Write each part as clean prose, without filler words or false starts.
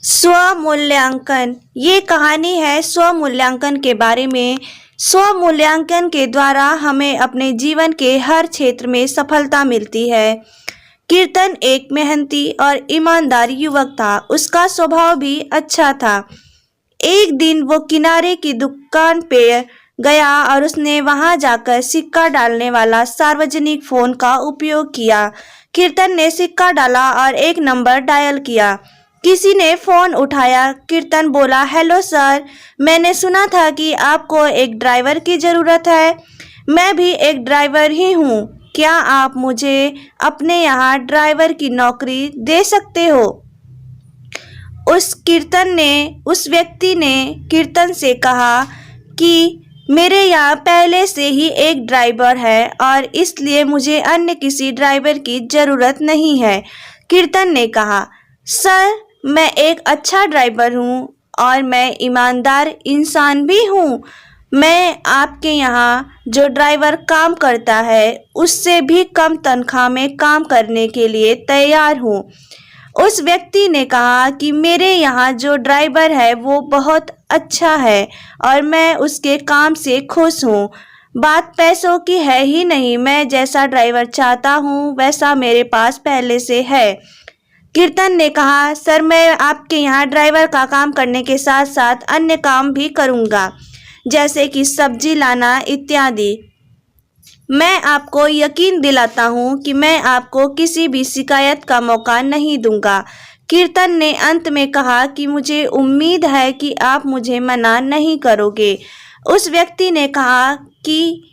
स्व-मूल्यांकन। ये कहानी है स्व-मूल्यांकन के बारे में। स्व-मूल्यांकन के द्वारा हमें अपने जीवन के हर क्षेत्र में सफलता मिलती है। कीर्तन एक मेहनती और ईमानदार युवक था। उसका स्वभाव भी अच्छा था। एक दिन वो किनारे की दुकान पे गया और उसने वहां जाकर सिक्का डालने वाला सार्वजनिक फोन का उपयोग किया। कीर्तन ने सिक्का डाला और एक नंबर डायल किया। किसी ने फोन उठाया। कीर्तन बोला, हेलो सर, मैंने सुना था कि आपको एक ड्राइवर की ज़रूरत है। मैं भी एक ड्राइवर ही हूँ। क्या आप मुझे अपने यहाँ ड्राइवर की नौकरी दे सकते हो? उस व्यक्ति ने कीर्तन से कहा कि मेरे यहाँ पहले से ही एक ड्राइवर है और इसलिए मुझे अन्य किसी ड्राइवर की ज़रूरत नहीं है। कीर्तन ने कहा, सर, मैं एक अच्छा ड्राइवर हूँ और मैं ईमानदार इंसान भी हूँ। मैं आपके यहाँ जो ड्राइवर काम करता है उससे भी कम तनख्वाह में काम करने के लिए तैयार हूँ। उस व्यक्ति ने कहा कि मेरे यहाँ जो ड्राइवर है वो बहुत अच्छा है और मैं उसके काम से खुश हूँ। बात पैसों की है ही नहीं, मैं जैसा ड्राइवर चाहता हूँ वैसा मेरे पास पहले से है। कीर्तन ने कहा, सर, मैं आपके यहाँ ड्राइवर का काम करने के साथ साथ अन्य काम भी करूँगा, जैसे कि सब्जी लाना इत्यादि। मैं आपको यकीन दिलाता हूँ कि मैं आपको किसी भी शिकायत का मौका नहीं दूंगा। कीर्तन ने अंत में कहा कि मुझे उम्मीद है कि आप मुझे मना नहीं करोगे। उस व्यक्ति ने कहा कि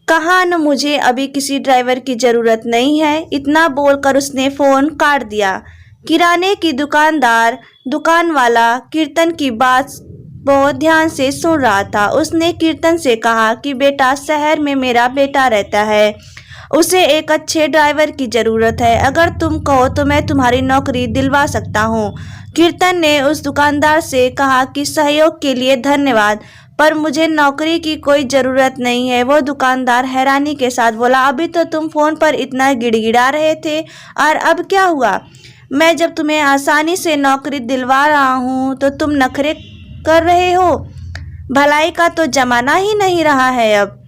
कहा न, मुझे अभी किसी ड्राइवर की ज़रूरत नहीं है। इतना बोलकर उसने फ़ोन काट दिया। किराने की दुकान वाला कीर्तन की बात बहुत ध्यान से सुन रहा था। उसने कीर्तन से कहा कि बेटा, शहर में मेरा बेटा रहता है, उसे एक अच्छे ड्राइवर की ज़रूरत है। अगर तुम कहो तो मैं तुम्हारी नौकरी दिलवा सकता हूँ। कीर्तन ने उस दुकानदार से कहा कि सहयोग के लिए धन्यवाद, पर मुझे नौकरी की कोई ज़रूरत नहीं है। वो दुकानदार हैरानी के साथ बोला, अभी तो तुम फ़ोन पर इतना गिड़गिड़ा रहे थे और अब क्या हुआ? मैं जब तुम्हें आसानी से नौकरी दिलवा रहा हूँ तो तुम नखरे कर रहे हो। भलाई का तो जमाना ही नहीं रहा है अब।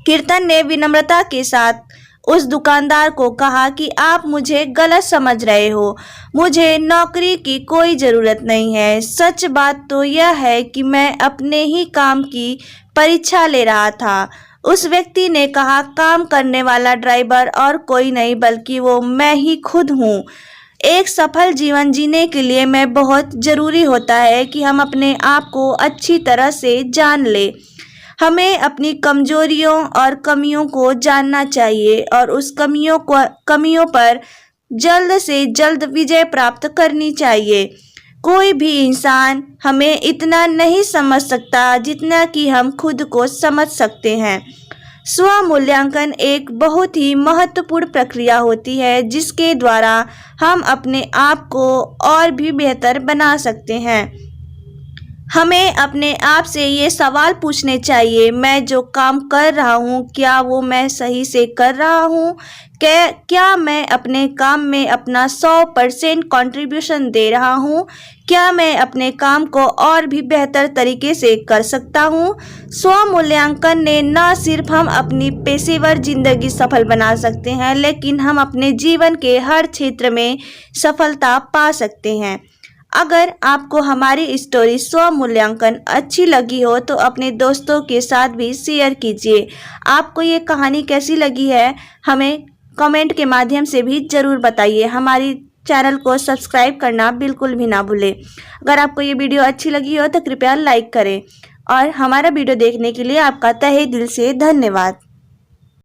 कीर्तन ने विनम्रता के साथ उस दुकानदार को कहा कि आप मुझे गलत समझ रहे हो। मुझे नौकरी की कोई ज़रूरत नहीं है। सच बात तो यह है कि मैं अपने ही काम की परीक्षा ले रहा था। उस व्यक्ति ने कहा, काम करने वाला ड्राइवर और कोई नहीं बल्कि वो मैं ही खुद हूँ। एक सफल जीवन जीने के लिए मैं बहुत ज़रूरी होता है कि हम अपने आप को अच्छी तरह से जान लें। हमें अपनी कमजोरियों और कमियों को जानना चाहिए और उस कमियों पर जल्द से जल्द विजय प्राप्त करनी चाहिए। कोई भी इंसान हमें इतना नहीं समझ सकता जितना कि हम खुद को समझ सकते हैं। स्व-मूल्यांकन एक बहुत ही महत्वपूर्ण प्रक्रिया होती है जिसके द्वारा हम अपने आप को और भी बेहतर बना सकते हैं। हमें अपने आप से ये सवाल पूछने चाहिए, मैं जो काम कर रहा हूँ क्या वो मैं सही से कर रहा हूँ? क्या मैं अपने काम में अपना 100% कंट्रीब्यूशन दे रहा हूँ? क्या मैं अपने काम को और भी बेहतर तरीके से कर सकता हूँ? स्व-मूल्यांकन ने न सिर्फ हम अपनी पेशेवर जिंदगी सफल बना सकते हैं, लेकिन हम अपने जीवन के हर क्षेत्र में सफलता पा सकते हैं। अगर आपको हमारी स्टोरी स्व-मूल्यांकन अच्छी लगी हो तो अपने दोस्तों के साथ भी शेयर कीजिए। आपको ये कहानी कैसी लगी है हमें कमेंट के माध्यम से भी ज़रूर बताइए। हमारी चैनल को सब्सक्राइब करना बिल्कुल भी ना भूलें। अगर आपको ये वीडियो अच्छी लगी हो तो कृपया लाइक करें और हमारा वीडियो देखने के लिए आपका तहे दिल से धन्यवाद।